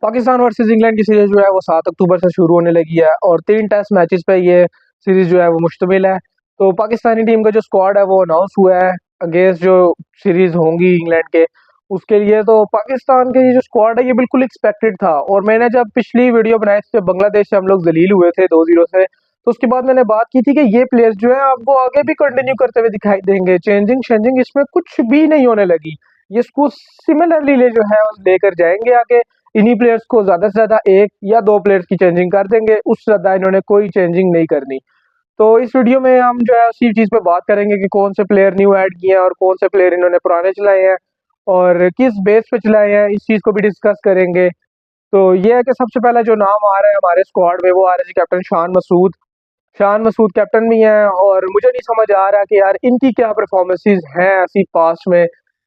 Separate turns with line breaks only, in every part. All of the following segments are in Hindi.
पाकिस्तान वर्सेस इंग्लैंड की सीरीज जो है वो 7 अक्टूबर से शुरू होने लगी है और 3 टेस्ट मैचेस पे ये सीरीज जो है वो मुश्तमिल है। तो पाकिस्तानी टीम का जो स्क्वाड है वो अनाउंस हुआ है अगेंस्ट जो सीरीज होंगी इंग्लैंड के उसके लिए। तो पाकिस्तान के ये जो स्क्वाड है ये बिल्कुल एक्सपेक्टेड था। और मैंने जब पिछली वीडियो बनाई थी जब बांग्लादेश से हम लोग जलील हुए थे 2-0 से, तो उसके बाद मैंने बात की थी कि ये प्लेयर्स जो है आपको आगे भी कंटिन्यू करते हुए दिखाई देंगे, चेंजिंग शेंजिंग इसमें कुछ भी नहीं होने लगी। ये इसको सिमिलरली ले जो है वो लेकर जाएंगे आगे। इन्हीं प्लेयर्स को ज्यादा से ज्यादा एक या दो प्लेयर्स की चेंजिंग कर देंगे, उससे ज्यादा इन्होंने कोई चेंजिंग नहीं करनी। तो इस वीडियो में हम जो है उसी चीज पे बात करेंगे कि कौन से प्लेयर न्यू ऐड किए हैं और कौन से प्लेयर इन्होंने पुराने चलाए हैं और किस बेस पे चलाए हैं, इस चीज को भी डिस्कस करेंगे। तो ये है कि सबसे पहला जो नाम आ रहा है हमारे स्क्वाड में वो आ रहा है जी कैप्टन शान मसूद। शान मसूद कैप्टन भी हैं और मुझे नहीं समझ आ रहा कि यार इनकी क्या परफॉर्मेंसेज हैं ऐसी पास्ट में।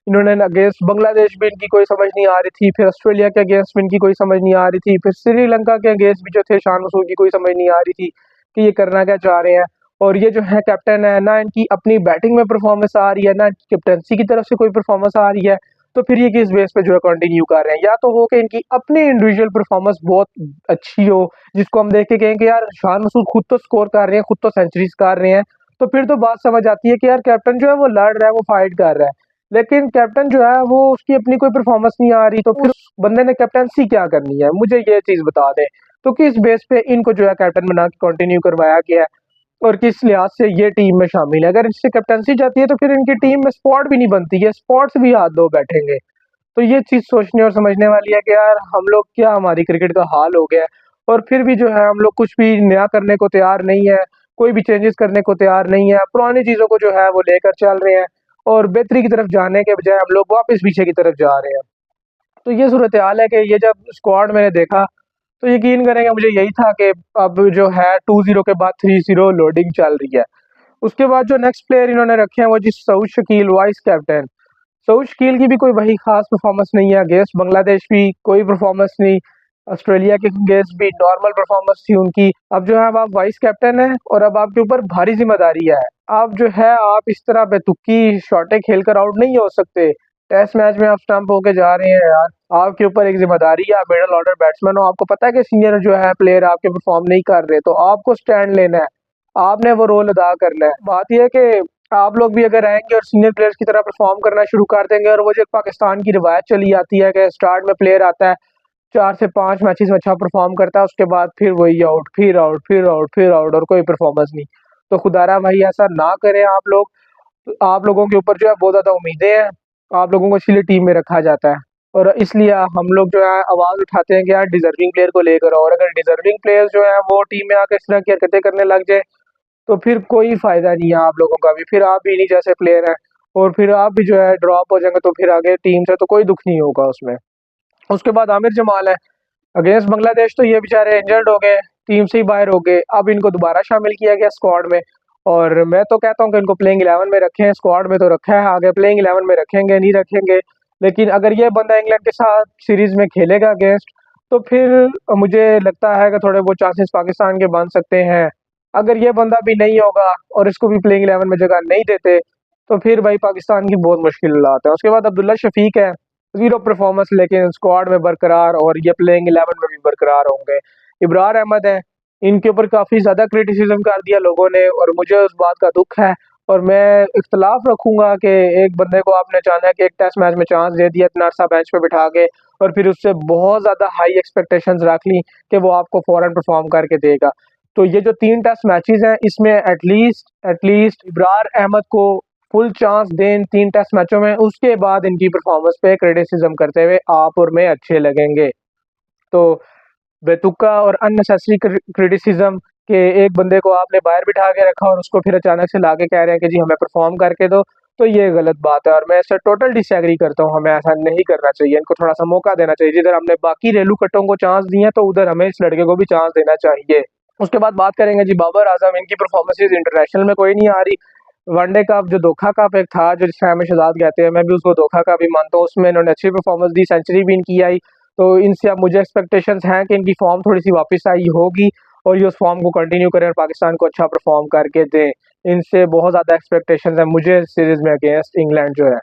इन्होंने अगेंस्ट बांग्लादेश भी इनकी कोई समझ नहीं आ रही थी, फिर ऑस्ट्रेलिया के अगेंस्ट भी इनकी कोई समझ नहीं आ रही थी, फिर श्रीलंका के अगेंस्ट भी जो थे शान मसूद की कोई समझ नहीं आ रही थी कि ये करना क्या चाह रहे हैं। और ये जो है कैप्टन है ना, इनकी अपनी बैटिंग में परफॉर्मेंस आ रही है ना इनकी कैप्टनसी की तरफ से कोई परफॉर्मेंस आ रही है। तो फिर ये किस बेस पे जो है कंटिन्यू कर रहे हैं, या तो हो कि इनकी अपनी इंडिविजुअल परफॉर्मेंस बहुत अच्छी हो जिसको हम देख के कहें कि यार शान मसूद खुद तो स्कोर कर रहे हैं, खुद तो सेंचुरीज कर रहे हैं। तो फिर तो बात समझ आती है कि यार कैप्टन जो है वो लड़ रहा है, वो फाइट कर रहा है, लेकिन कैप्टन जो है वो उसकी अपनी कोई परफॉर्मेंस नहीं आ रही। तो फिर उस बंदे ने कैप्टनसी क्या करनी है, मुझे ये चीज बता दें। तो किस बेस पे इनको जो है कैप्टन बना के कंटिन्यू करवाया गया है और किस लिहाज से ये टीम में शामिल है। अगर इनसे कैप्टनसी जाती है तो फिर इनकी टीम में स्पॉट भी नहीं बनती है, स्पॉट्स भी हाथ धो बैठेंगे। तो ये चीज सोचने और समझने वाली है कि यार हम लोग क्या, हमारी क्रिकेट का हाल हो गया है। और फिर भी जो है हम लोग कुछ भी नया करने को तैयार नहीं है, कोई भी चेंजेस करने को तैयार नहीं है, पुरानी चीजों को जो है वो लेकर चल रहे हैं और बेहतरी की तरफ जाने के बजाय हम लोग वापस पीछे की तरफ जा रहे हैं। तो ये सूरत हाल है कि ये जब स्क्वाड मैंने देखा तो यकीन करेंगे मुझे यही था कि अब जो है 2-0 के बाद 3-0 लोडिंग चल रही है। उसके बाद जो नेक्स्ट प्लेयर इन्होंने रखे हैं वो जी सऊद शकील, वाइस कैप्टन। सऊद शकील की भी कोई वही खास परफॉर्मेंस नहीं है, अगेंस्ट बांग्लादेश भी कोई परफॉर्मेंस नहीं, ऑस्ट्रेलिया के अगेंस्ट भी नॉर्मल परफॉर्मेंस थी उनकी। अब जो है अब आप वाइस कैप्टन है और अब आपके ऊपर भारी जिम्मेदारी है। आप जो है आप इस तरह बेतुकी शॉटें खेलकर आउट नहीं हो सकते। टेस्ट मैच में आप स्टंप होके जा रहे हैं यार, आपके ऊपर एक जिम्मेदारी है, आप मिडल ऑर्डर बैट्समैन हो, आपको पता है कि सीनियर जो है प्लेयर आपके परफॉर्म नहीं कर रहे, तो आपको स्टैंड लेना है, आपने वो रोल अदा करना है। बात यह है कि आप लोग भी अगर आएंगे और सीनियर प्लेयर्स की तरह परफॉर्म करना शुरू कर देंगे, और वो जो पाकिस्तान की रिवायत चली आती है कि स्टार्ट में प्लेयर आता है 4 से 5 मैचेस में अच्छा परफॉर्म करता है, उसके बाद फिर वही आउट, फिर आउट, फिर आउट, फिर आउट और कोई परफॉर्मेंस नहीं। तो खुदारा भाई ऐसा ना करें आप लोग। आप लोगों के ऊपर जो है बहुत ज्यादा उम्मीदें हैं, आप लोगों को इसीलिए टीम में रखा जाता है और इसलिए हम लोग जो है आवाज उठाते हैं कि यार डिजर्विंग प्लेयर को लेकर आओ। और अगर डिजर्विंग प्लेयर्स जो है वो टीम में आकर इस तरह की हरकतें करने लग जाए तो फिर कोई फायदा नहीं है आप लोगों का भी, फिर आप भी नहीं जैसे प्लेयर हैं और फिर आप भी जो है ड्रॉप हो जाएंगे, तो फिर आगे टीम से तो कोई दुख नहीं होगा उसमें। उसके बाद आमिर जमाल है, अगेंस्ट बांग्लादेश तो ये बेचारे इंजर्ड हो गए, टीम से ही बाहर हो गए, अब इनको दोबारा शामिल किया गया स्क्वाड में। और मैं तो कहता हूँ कि इनको प्लेइंग 11 में रखें, स्क्वाड में तो रखा है, आगे प्लेइंग 11 में रखेंगे नहीं रखेंगे। लेकिन अगर ये बंदा इंग्लैंड के साथ सीरीज में खेलेगा अगेंस्ट, तो फिर मुझे लगता है कि थोड़े बहुत चांसेस पाकिस्तान के बन सकते हैं। अगर ये बंदा भी नहीं होगा और इसको भी प्लेइंग 11 में जगह नहीं देते तो फिर भाई पाकिस्तान की बहुत मुश्किल हालात है। उसके बाद अब्दुल्ला शफीक है, जीरो परफॉर्मेंस लेकिन स्क्वाड में बरकरार और ये प्लेइंग 11 में भी बरकरार होंगे। इब्रार अहमद है, इनके ऊपर काफी ज्यादा क्रिटिसिज्म कर दिया लोगों ने और मुझे उस बात का दुख है। और मैं इख्तलाफ रखूंगा कि एक बंदे को आपने चाहा है कि एक टेस्ट मैच में चांस दे दिया इतना अर्सा बेंच पे बिठा के और फिर उससे बहुत ज्यादा हाई एक्सपेक्टेशंस रख ली कि वो आपको फौरन परफॉर्म करके देगा। तो ये जो 3 टेस्ट मैचेस हैं इसमें एटलीस्ट इब्रार अहमद को फुल चांस दें इन 3 टेस्ट मैचों में, उसके बाद इनकी परफॉर्मेंस पे क्रिटिसिज्म करते हुए आप और मैं अच्छे लगेंगे। तो बेतुका और अननेसेसरी क्रिटिसिज्म के एक बंदे को आपने बाहर बिठा के रखा और उसको फिर अचानक से लाके कह रहे हैं कि जी हमें परफॉर्म करके दो, तो ये गलत बात है और मैं इससे टोटल डिसएग्री करता हूँ। हमें ऐसा नहीं करना चाहिए, इनको थोड़ा सा मौका देना चाहिए। जिधर हमने बाकी रेलू कट्टों को चांस दिए हैं तो उधर हमें इस लड़के को भी चांस देना चाहिए। उसके बाद बात करेंगे जी बाबर आजम, इनकी परफॉर्मेंसेज इंटरनेशनल में कोई नहीं आ रही। वनडे कप जो धोखा कप एक था जो जिसे हमें शहजाद कहते हैं, मैं भी उसको धोखा कप ही मानता हूँ, उसमें इन्होंने अच्छी परफॉर्मेंस दी, सेंचुरी भी इनकी आई। तो इनसे अब मुझे एक्सपेक्टेशंस हैं कि इनकी फॉर्म थोड़ी सी वापस आई होगी और ये उस फॉर्म को कंटिन्यू करें और पाकिस्तान को अच्छा परफॉर्म करके दें। इनसे बहुत ज़्यादा एक्सपेक्टेशंस हैं मुझे सीरीज में अगेंस्ट इंग्लैंड जो है।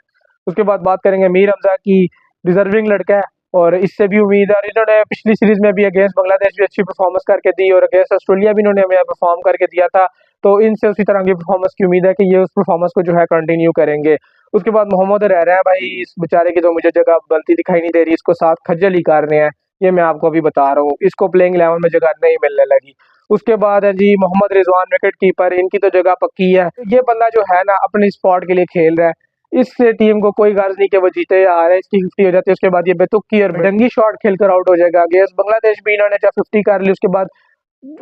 उसके बाद बात करेंगे मीर हमजा की, डिजर्विंग लड़का है और इससे भी उम्मीद है। और इन्होंने पिछली सीरीज में भी अगेंस्ट बांग्लादेश भी अच्छी परफॉर्मेंस करके दी और अगेंस्ट ऑस्ट्रेलिया भी इन्होंने हमें परफॉर्म करके दिया था। तो इनसे उसी तरह की परफॉर्मेंस की उम्मीद है कि ये उस परफॉर्मेंस को जो है कंटिन्यू करेंगे। उसके बाद मोहम्मद रह रहा है भाई, इस बेचारे की तो मुझे जगह बनती दिखाई नहीं दे रही, इसको साथ खज्जल ही कर रहे हैं। ये मैं आपको अभी बता रहा हूँ, इसको प्लेइंग 11 में जगह नहीं मिलने लगी। उसके बाद है जी मोहम्मद रिजवान, विकेट कीपर, इनकी तो जगह पक्की है। ये बंदा जो है ना अपनी स्पॉट के लिए खेल रहा है, इससे टीम को कोई गर्ज नहीं कि वो जीते या हारे, इसकी 50 हो जाती है। उसके बाद ये बेतुकी और बेढंगी शॉट खेलकर आउट हो जाएगा। अगेंस्ट बांग्लादेश भी इन्होंने जब 50 कर ली, उसके बाद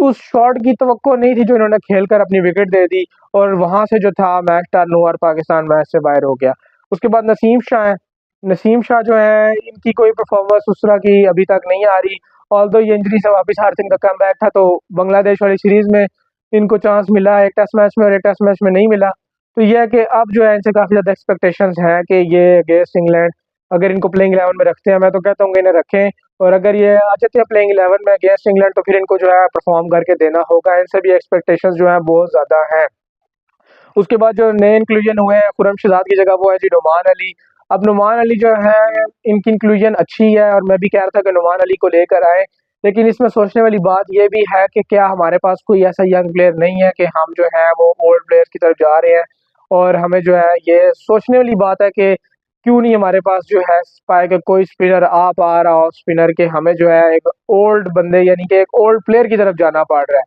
उस शॉट की तवक्को नहीं थी जो इन्होंने खेलकर अपनी विकेट दे दी, और वहां से जो था मैच टर्न हुआ और पाकिस्तान मैच से बाहर हो गया। उसके बाद नसीम शाह है, नसीम शाह जो है इनकी कोई परफॉर्मेंस उस तरह की अभी तक नहीं आ रही। ऑल्दो ये इंजरी से वापस हार्दिक का कमबैक था, तो बांग्लादेश वाली सीरीज में इनको चांस मिला एक टेस्ट मैच में और एक टेस्ट मैच में नहीं मिला। तो यह है कि अब जो है इनसे काफ़ी ज़्यादा एक्सपेक्टेशंस हैं कि ये अगेंस्ट इंग्लैंड अगर इनको प्लेइंग 11 में रखते हैं, मैं तो कहता हूँ कि इन्हें रखें। और अगर ये आ जाते हैं प्लेइंग 11 में अगेंस्ट इंग्लैंड, तो फिर इनको जो है परफॉर्म करके देना होगा। इनसे भी एक्सपेक्टेशंस जो है बहुत ज़्यादा हैं। उसके बाद जो नए इंक्लूजन हुए हैं खुरम शहजाद की जगह, वो है जी नुमान अली। अब नुमान अली जो है इनकी इंक्लूजन अच्छी है और मैं भी कह रहा था कि नुमान अली को लेकर आए, लेकिन इसमें सोचने वाली बात यह भी है कि क्या हमारे पास कोई ऐसा यंग प्लेयर नहीं है कि हम जो है वो ओल्ड प्लेयर्स की तरफ जा रहे हैं। और हमें जो है ये सोचने वाली बात है कि क्यों नहीं हमारे पास जो है पाए कि कोई स्पिनर आ पा रहा हो स्पिनर के, हमें जो है एक ओल्ड बंदे यानी कि एक ओल्ड प्लेयर की तरफ जाना पड़ रहा है।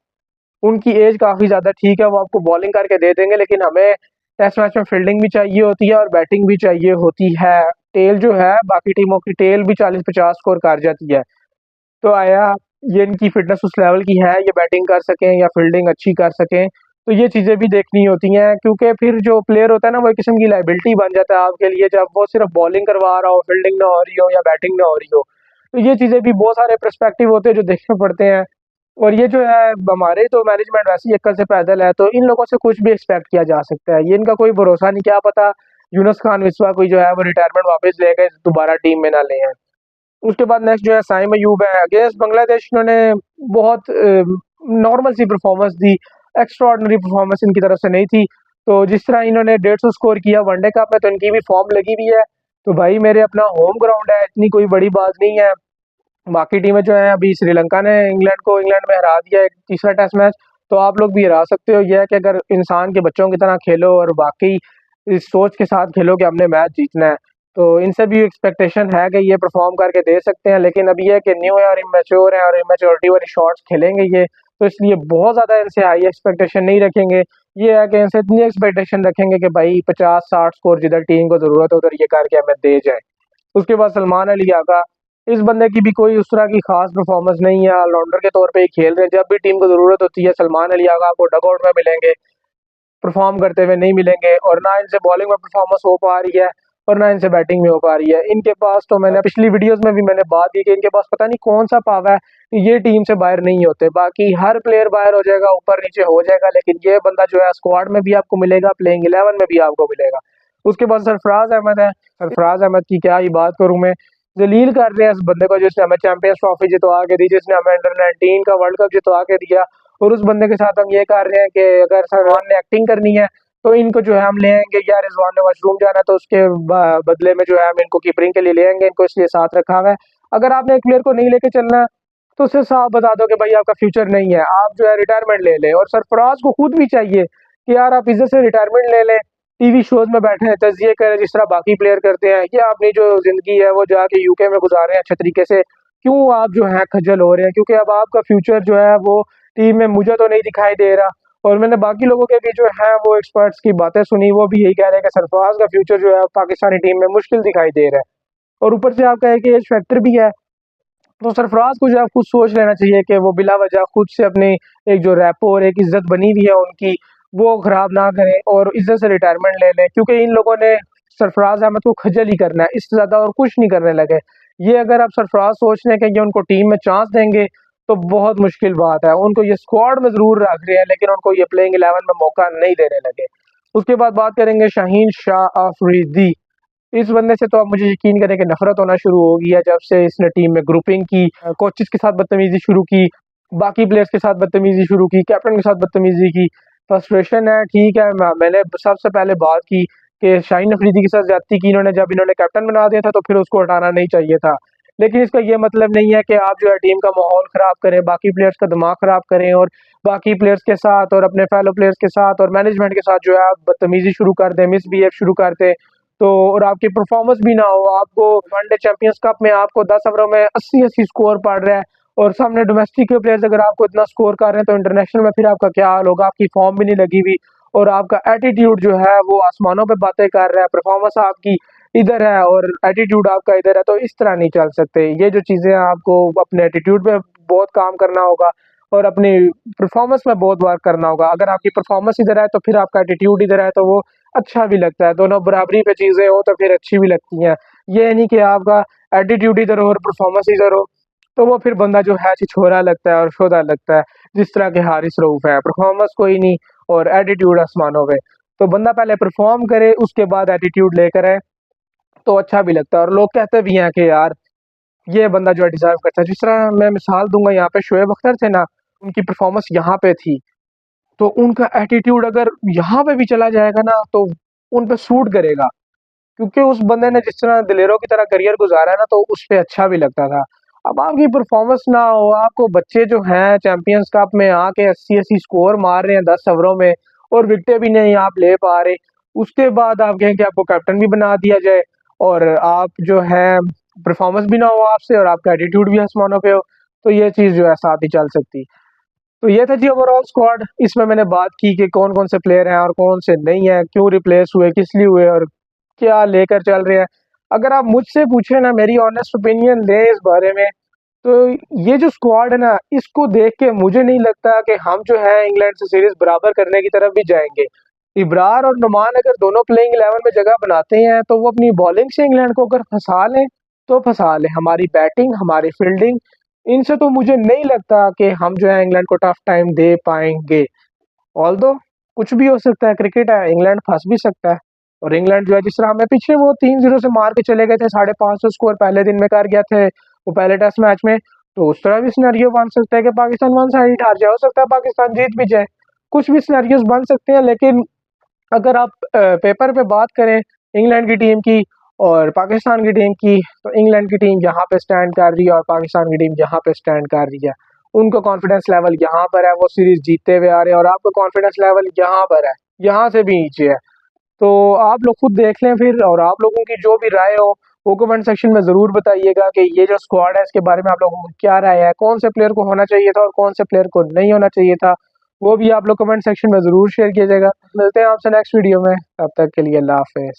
उनकी एज काफ़ी ज़्यादा ठीक है, वो आपको बॉलिंग करके दे देंगे, लेकिन हमें टेस्ट मैच में फील्डिंग भी चाहिए होती है और बैटिंग भी चाहिए होती है। टेल जो है बाकी टीमों की टेल भी 40-50 स्कोर कर जाती है। तो आया ये इनकी फिटनेस उस लेवल की है, ये बैटिंग कर सकें या फील्डिंग अच्छी कर सकें, तो ये चीज़ें भी देखनी होती हैं। क्योंकि फिर जो प्लेयर होता है ना वो एक किस्म की लाइबिलिटी बन जाता है आपके लिए, जब वो सिर्फ बॉलिंग करवा रहा हो, फील्डिंग ना हो रही हो या बैटिंग ना हो रही हो। तो ये चीज़ें भी बहुत सारे पर्सपेक्टिव होते हैं जो देखने पड़ते हैं। और ये जो है हमारे तो मैनेजमेंट वैसे ही अक्ल से पैदल है, तो इन लोगों से कुछ भी एक्सपेक्ट किया जा सकता है। ये इनका कोई भरोसा नहीं, क्या पता यूनुस खान विस्वा कोई जो है वो रिटायरमेंट वापस ले गए दोबारा टीम में ना ले आए। उसके बाद नेक्स्ट जो है साइम अयूब है। अगेंस्ट बांग्लादेश इन्होंने बहुत नॉर्मल सी परफॉर्मेंस दी, एक्स्ट्रा ऑर्डनरी परफॉर्मेंस इनकी तरफ से नहीं थी। तो जिस तरह इन्होंने 150 स्कोर किया वनडे कप में, तो इनकी भी फॉर्म लगी हुई है। तो भाई मेरे अपना होम ग्राउंड है, इतनी कोई बड़ी बात नहीं है। बाकी टीमें जो है अभी श्रीलंका ने इंग्लैंड में हरा दिया एक तीसरा टेस्ट मैच, तो आप लोग भी हरा सकते हो। यह है कि अगर इंसान के बच्चों की तरह खेलो और बाकी इस सोच के साथ खेलो कि हमने मैच जीतना है, तो इनसे भी एक्सपेक्टेशन है कि ये परफॉर्म करके दे सकते हैं। लेकिन अब ये है कि न्यू है और इमेच्योर है और इमेच्योरिटी वाली शॉट्स खेलेंगे ये, तो इसलिए बहुत ज़्यादा इनसे हाई एक्सपेक्टेशन नहीं रखेंगे। ये है कि इनसे इतनी एक्सपेक्टेशन रखेंगे कि भाई 50-60 स्कोर जिधर टीम को ज़रूरत है उधर ये करके हमें दे जाए। उसके बाद सलमान अली आगा, इस बंदे की भी कोई उस तरह की खास परफॉर्मेंस नहीं है, ऑलराउंडर के तौर पे ही खेल रहे हैं। जब भी टीम को ज़रूरत होती है सलमान अली आगा आपको डगआउट में मिलेंगे, परफॉर्म करते हुए नहीं मिलेंगे। और ना इनसे बॉलिंग में परफॉर्मेंस हो पा रही है और ना इनसे बैटिंग में हो पा रही है। इनके पास तो मैंने पिछली वीडियोस में भी मैंने बात की कि इनके पास पता नहीं कौन सा पावर है कि ये टीम से बाहर नहीं होते। बाकी हर प्लेयर बाहर हो जाएगा, ऊपर नीचे हो जाएगा, लेकिन ये बंदा जो है स्क्वाड में भी आपको मिलेगा, प्लेइंग 11 में भी आपको मिलेगा। उसके बाद सरफराज अहमद है। सरफराज अहमद की क्या ही बात करूं मैं, जलील कर रहे हैं इस बंदे को जिसने हमें चैंपियंस ट्रॉफी जितवा के दी, जिसने हमें अंडर 19 का वर्ल्ड कप जितवा के दिया। और उस बंदे के साथ हम ये कर रहे हैं कि अगर सलमान ने एक्टिंग करनी है तो इनको जो है हम ले आएंगे, या रिजवान ने वॉशरूम जाना तो उसके बदले में जो है हम इनको कीपरिंग के लिए ले आएंगे, इनको इसलिए साथ रखा हुआ है। अगर आपने एक प्लेयर को नहीं लेके चलना तो उसे साफ बता दो कि भाई आपका फ्यूचर नहीं है, आप जो है रिटायरमेंट ले लें। और सरफराज को खुद भी चाहिए कि यार आप इज्जत से रिटायरमेंट ले लें, टीवी शोज में बैठे हैं, तजिए करें जिस तरह बाकी प्लेयर करते हैं, या अपनी जो जिंदगी है वो जाके यूके में गुजार रहे हैं अच्छे तरीके से। क्यों आप जो है खज्जल हो रहे हैं? क्योंकि अब आपका फ्यूचर जो है वो टीम में मुझे तो नहीं दिखाई दे रहा। और मैंने बाकी लोगों के भी जो है वो एक्सपर्ट्स की बातें सुनी, वो भी यही कह रहे हैं कि सरफराज का फ्यूचर जो है पाकिस्तानी टीम में मुश्किल दिखाई दे रहा है। और ऊपर से आपका एक एज फैक्टर भी है। तो सरफराज को जो है खुद सोच लेना चाहिए कि वो बिला वजह खुद से अपनी एक जो रैपो और एक इज्जत बनी हुई है उनकी, वो खराब ना करें और इज्जत से रिटायरमेंट ले लें। क्योंकि इन लोगों ने सरफराज अहमद को खजल ही करना है, इससे ज़्यादा और कुछ नहीं करने लगे। ये अगर आप सरफराज सोच लें कि ये उनको टीम में चांस देंगे तो बहुत मुश्किल बात है। उनको ये स्क्वाड में ज़रूर रख रहे हैं लेकिन उनको ये प्लेइंग 11 में मौका नहीं देने लगे। उसके बाद बात करेंगे शाहीन शाह अफरीदी। इस बंदे से तो आप मुझे यकीन करें कि नफरत होना शुरू हो गई है जब से इसने टीम में ग्रुपिंग की, कोचेस के साथ बदतमीजी शुरू की, बाकी प्लेयर्स के साथ बदतमीजी शुरू की, कैप्टन के साथ बदतमीजी की। फ्रस्ट्रेशन है, ठीक है। मैंने सबसे पहले बात की कि शाहीन अफरीदी के साथ ज्यादती की इन्होंने, जब इन्होंने कैप्टन बना दिया था तो फिर उसको हटाना नहीं चाहिए था। लेकिन इसका ये मतलब नहीं है कि आप जो है टीम का माहौल ख़राब करें, बाकी प्लेयर्स का दिमाग ख़राब करें और बाकी प्लेयर्स के साथ और अपने फेलो प्लेयर्स के साथ और मैनेजमेंट के साथ जो है आप बदतमीज़ी शुरू कर दें, मिसबिहेव शुरू कर दें। तो और आपकी परफॉर्मेंस भी ना हो, आपको वनडे चैंपियंस कप में आपको 10 ओवरों में 80-80 स्कोर पड़ रहा है और सामने डोमेस्टिक के प्लेयर्स अगर आपको इतना स्कोर कर रहे हैं तो इंटरनेशनल में फिर आपका क्या हाल होगा? आपकी फॉर्म भी नहीं लगी हुई और आपका एटीट्यूड जो है वो आसमानों पे बातें कर रहा है, परफॉर्मेंस आपकी इधर है और एटीट्यूड आपका इधर है, तो इस तरह नहीं चल सकते। ये जो चीज़ें हैं आपको अपने एटीट्यूड पे बहुत काम करना होगा और अपनी परफॉर्मेंस में बहुत वर्क करना होगा। अगर आपकी परफॉर्मेंस इधर है तो फिर आपका एटीट्यूड इधर है तो वो अच्छा भी लगता है, दोनों बराबरी पे चीज़ें हो तो फिर अच्छी भी लगती हैं। ये नहीं कि आपका एटीट्यूड इधर हो और परफॉर्मेंस इधर हो, तो वो फिर बंदा जो है छिछोरा लगता है और शोधा लगता है, जिस तरह के हारिस रऊफ है, परफॉर्मेंस कोई नहीं और एटीट्यूड आसमानों पे। तो बंदा पहले परफॉर्म करे उसके बाद एटीट्यूड लेकर आए, तो अच्छा भी लगता है और लोग कहते भी हैं कि यार ये बंदा जो है डिज़र्व करता है। जिस तरह मैं मिसाल दूँगा यहाँ पे शोएब अख्तर थे ना, उनकी परफॉर्मेंस यहाँ पे थी, तो उनका एटीट्यूड अगर यहाँ पे भी चला जाएगा ना तो उन पे सूट करेगा। क्योंकि उस बंदे ने जिस तरह दिलेरों की तरह करियर गुज़ारा है ना, तो उस पे अच्छा भी लगता था। अब आपकी परफ़ॉर्मेंस ना हो, आपको बच्चे जो हैं चैंपियंस कप में आके 80-80 स्कोर मार रहे हैं 10 ओवरों में और विकेटें भी नहीं आप ले पा रहे। उसके बाद आप कहें कि आपको कैप्टन भी बना दिया जाए और आप जो है परफ़ॉर्मेंस भी ना हो आपसे और आपका एटीट्यूड भी आसमानों पे हो, तो ये चीज़ जो है साथ नहीं चल सकती। तो ये था जी ओवरऑल स्क्वाड। इसमें मैंने बात की कि कौन-कौन से प्लेयर हैं और कौन से नहीं हैं, क्यों रिप्लेस हुए, किस लिए हुए और क्या लेकर चल रहे हैं। अगर आप मुझसे पूछें ना मेरी ऑनेस्ट ओपिनियन दें इस बारे में, तो ये जो स्क्वाड है ना, इसको देख के मुझे नहीं लगता कि हम जो है इंग्लैंड से सीरीज़ बराबर करने की तरफ भी जाएँगे। इब्रार और नुमान अगर दोनों प्लेइंग 11 में जगह बनाते हैं, तो वो अपनी बॉलिंग से इंग्लैंड को अगर फँसा लें, तो फँसा लें। हमारी बैटिंग, हमारी फील्डिंग, इनसे तो मुझे नहीं लगता कि हम जो है इंग्लैंड को टफ टाइम दे पाएँगे। ऑल्दो कुछ भी हो सकता है, क्रिकेट है, इंग्लैंड फँस भी सकता है और इंग्लैंड जो है जिस तरह हमें पीछे वो 3-0 से मार के चले गए थे, 550 स्कोर पहले दिन में कर गया थे, वो पहले टेस्ट मैच में, तो उस तरह भी सिनेरियो बन सकता है कि पाकिस्तान वन साइडेड हार जाए, हो सकता है पाकिस्तान जीत भी जाए। कुछ भी सिनेरियोज़ बन सकते हैं लेकिन अगर आप पेपर पे बात करें इंग्लैंड की टीम की और पाकिस्तान की टीम की, तो इंग्लैंड की टीम यहाँ पे स्टैंड कर रही है और पाकिस्तान की टीम यहाँ पे स्टैंड कर रही है। उनका कॉन्फिडेंस लेवल यहाँ पर है, वो सीरीज़ जीतते हुए आ रहे हैं और आपका कॉन्फिडेंस लेवल यहाँ पर है, यहाँ से भी नीचे है। तो आप लोग खुद देख लें फिर और आप लोगों की जो भी राय हो, वो कमेंट सेक्शन में ज़रूर बताइएगा कि ये जो स्क्वाड है इसके बारे में आप लोगों को क्या राय है, कौन से प्लेयर को होना चाहिए था और कौन से प्लेयर को नहीं होना चाहिए था। वो भी आप लोग कमेंट सेक्शन में ज़रूर शेयर कीजिएगा। मिलते हैं आपसे नेक्स्ट वीडियो में, तब तक के लिए अल्लाह हाफ़िज़।